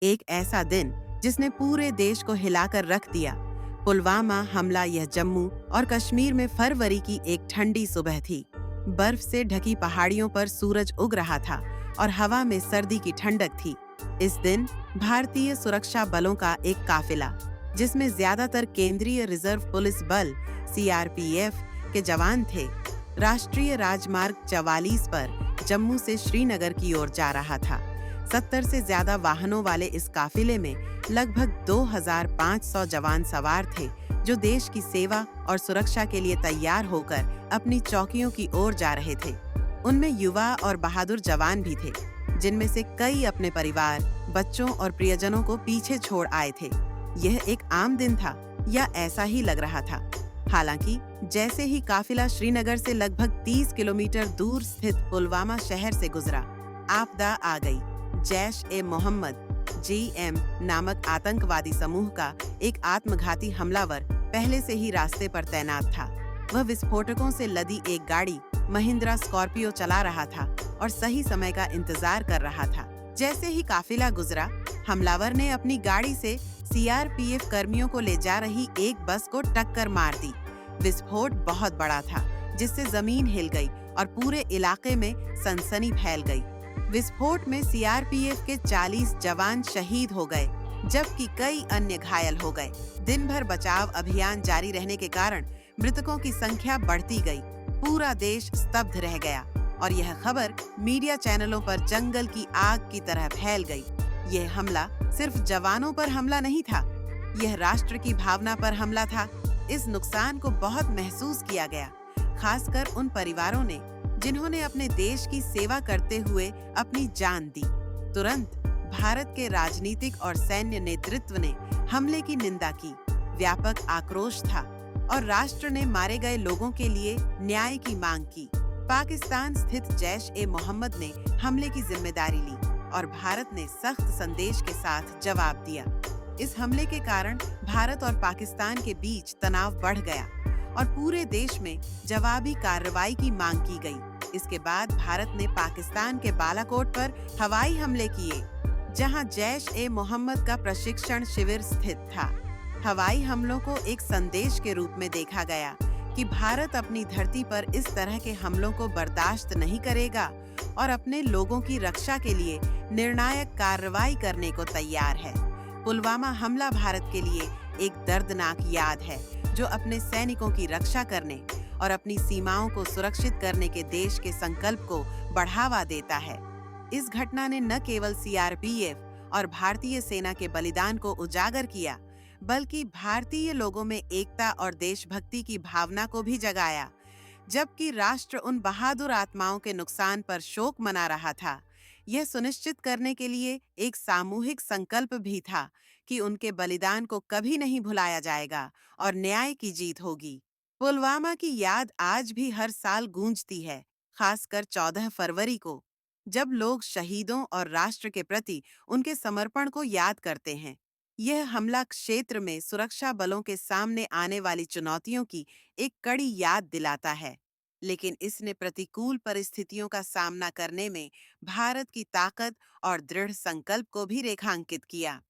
एक ऐसा दिन जिसने पूरे देश को हिलाकर रख दिया। पुलवामा हमला यह जम्मू और कश्मीर में फरवरी की एक ठंडी सुबह थी। बर्फ से ढकी पहाड़ियों पर सूरज उग रहा था और हवा में सर्दी की ठंडक थी। इस दिन भारतीय सुरक्षा बलों का एक काफिला, जिसमें ज्यादातर केंद्रीय रिजर्व पुलिस बल सीआरपीएफ के जवान थे, राष्ट्रीय राजमार्ग 44 पर जम्मू से श्रीनगर की ओर जा रहा था। 70 से ज्यादा वाहनों वाले इस काफिले में लगभग 2500 जवान सवार थे, जो देश की सेवा और सुरक्षा के लिए तैयार होकर अपनी चौकियों की ओर जा रहे थे। उनमें युवा और बहादुर जवान भी थे, जिनमें से कई अपने परिवार, बच्चों और प्रियजनों को पीछे छोड़ आए थे। यह एक आम दिन था, या ऐसा ही लग रहा था। हालांकि जैसे ही काफिला श्रीनगर से लगभग 30 किलोमीटर दूर स्थित पुलवामा शहर से गुजरा, आपदा आ गई। जैश-ए-मोहम्मद (जेएम) नामक आतंकवादी समूह का एक आत्मघाती हमलावर पहले से ही रास्ते पर तैनात था। वह विस्फोटकों से लदी एक गाड़ी महिंद्रा स्कॉर्पियो चला रहा था और सही समय का इंतजार कर रहा था। जैसे ही काफिला गुजरा, हमलावर ने अपनी गाड़ी से सीआरपीएफ कर्मियों को ले जा रही एक बस को टक्कर मार दी। विस्फोट बहुत बड़ा था, जिससे जमीन हिल गई और पूरे इलाके में सनसनी फैल गई। विस्फोट में सीआरपीएफ के 40 जवान शहीद हो गए, जबकि कई अन्य घायल हो गए। दिन भर बचाव अभियान जारी रहने के कारण मृतकों की संख्या बढ़ती गई। पूरा देश स्तब्ध रह गया और यह खबर मीडिया चैनलों पर जंगल की आग की तरह फैल गई। यह हमला सिर्फ जवानों पर हमला नहीं था, यह राष्ट्र की भावना पर हमला था। इस नुकसान को बहुत महसूस किया गया, खासकर उन परिवारों ने जिन्होंने अपने देश की सेवा करते हुए अपनी जान दी। तुरंत भारत के राजनीतिक और सैन्य नेतृत्व ने हमले की निंदा की। व्यापक आक्रोश था और राष्ट्र ने मारे गए लोगों के लिए न्याय की मांग की। पाकिस्तान स्थित जैश-ए-मोहम्मद ने हमले की जिम्मेदारी ली और भारत ने सख्त संदेश के साथ जवाब दिया। इस हमले के कारण भारत और पाकिस्तान के बीच तनाव बढ़ गया और पूरे देश में जवाबी कार्रवाई की मांग की गई। इसके बाद भारत ने पाकिस्तान के बालाकोट पर हवाई हमले किए, जहां जैश-ए-मोहम्मद का प्रशिक्षण शिविर स्थित था। हवाई हमलों को एक संदेश के रूप में देखा गया कि भारत अपनी धरती पर इस तरह के हमलों को बर्दाश्त नहीं करेगा और अपने लोगों की रक्षा के लिए निर्णायक कार्रवाई करने को तैयार है। पुलवामा हमला भारत के लिए एक दर्दनाक याद है, जो अपने सैनिकों की रक्षा करने और अपनी सीमाओं को सुरक्षित करने के देश के संकल्प को बढ़ावा देता है। इस घटना ने न केवल सीआरपीएफ और भारतीय सेना के बलिदान को उजागर किया, बल्कि भारतीय लोगों में एकता और देशभक्ति की भावना को भी जगाया। जबकि राष्ट्र उन बहादुर आत्माओं के नुकसान पर शोक मना रहा था, यह सुनिश्चित करने के लिए एक सामूहिक संकल्प भी था कि उनके बलिदान को कभी नहीं भुलाया जाएगा और न्याय की जीत होगी। पुलवामा की याद आज भी हर साल गूंजती है, खासकर 14 फरवरी को, जब लोग शहीदों और राष्ट्र के प्रति उनके समर्पण को याद करते हैं। यह हमला क्षेत्र में सुरक्षा बलों के सामने आने वाली चुनौतियों की एक कड़ी याद दिलाता है, लेकिन इसने प्रतिकूल परिस्थितियों का सामना करने में भारत की ताकत और दृढ़ संकल्प को भी रेखांकित किया।